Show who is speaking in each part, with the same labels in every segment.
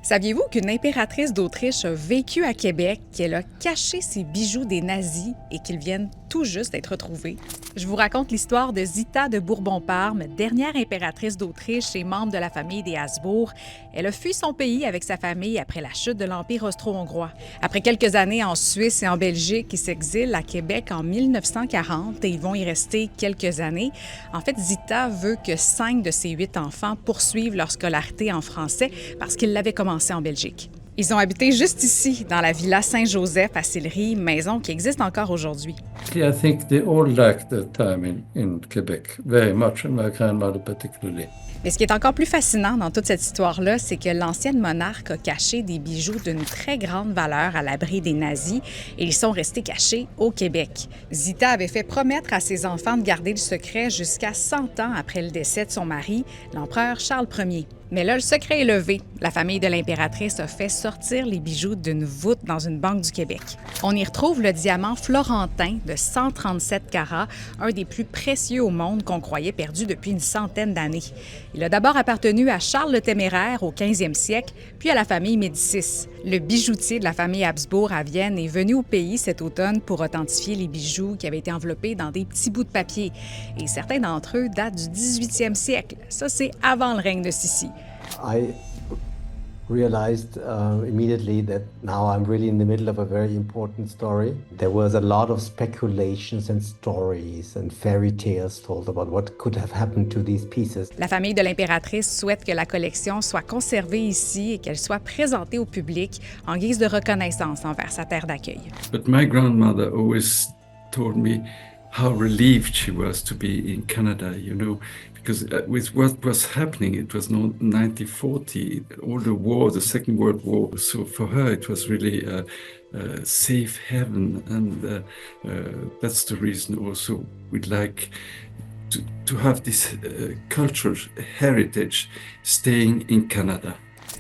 Speaker 1: Saviez-vous qu'une impératrice d'Autriche a vécu à Québec, qu'elle a caché ses bijoux des nazis et qu'ils viennent tout juste d'être retrouvés? Je vous raconte l'histoire de Zita de Bourbon-Parme, dernière impératrice d'Autriche et membre de la famille des Habsbourg. Elle a fui son pays avec sa famille après la chute de l'Empire austro-hongrois. Après quelques années en Suisse et en Belgique, ils s'exilent à Québec en 1940 et ils vont y rester quelques années. En fait, Zita veut que 5 de ses 8 enfants poursuivent leur scolarité en français parce qu'ils l'avaient commencé en Belgique. Ils ont habité juste ici, dans la villa Saint-Joseph à Sillery, maison qui existe encore aujourd'hui.
Speaker 2: I think they all liked the time in Quebec very much, and my grandmother particularly.
Speaker 1: Mais ce qui est encore plus fascinant dans toute cette histoire-là, c'est que l'ancienne monarque a caché des bijoux d'une très grande valeur à l'abri des nazis et ils sont restés cachés au Québec. Zita avait fait promettre à ses enfants de garder le secret jusqu'à 100 ans après le décès de son mari, l'empereur Charles Ier. Mais là, le secret est levé. La famille de l'impératrice a fait sortir les bijoux d'une voûte dans une banque du Québec. On y retrouve le diamant florentin de 137 carats, un des plus précieux au monde qu'on croyait perdu depuis une centaine d'années. Il a d'abord appartenu à Charles le Téméraire au 15e siècle, puis à la famille Médicis. Le bijoutier de la famille Habsbourg à Vienne est venu au pays cet automne pour authentifier les bijoux qui avaient été enveloppés dans des petits bouts de papier. Et certains d'entre eux datent du 18e siècle. Ça, c'est avant le règne de Sissi.
Speaker 3: I realized immediately that now I'm really in the middle of a very important story. There was a lot of speculations and stories and fairy tales told about what could have happened to these pieces.
Speaker 1: La famille de l'impératrice souhaite que la collection soit conservée ici et qu'elle soit présentée au public en guise de reconnaissance envers sa terre d'accueil.
Speaker 2: But my grandmother always told me how relieved she was to be in Canada, because with what was happening, it was 1940, all the war, the Second World War. So for her, it was really a safe haven, and that's the reason also we'd like to have this cultural heritage staying in Canada.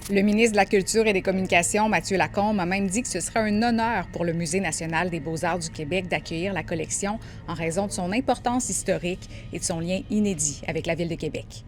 Speaker 1: Le ministre de la Culture et des Communications, Mathieu Lacombe, a même dit que ce serait un honneur pour le Musée national des beaux-arts du Québec d'accueillir la collection en raison de son importance historique et de son lien inédit avec la ville de Québec.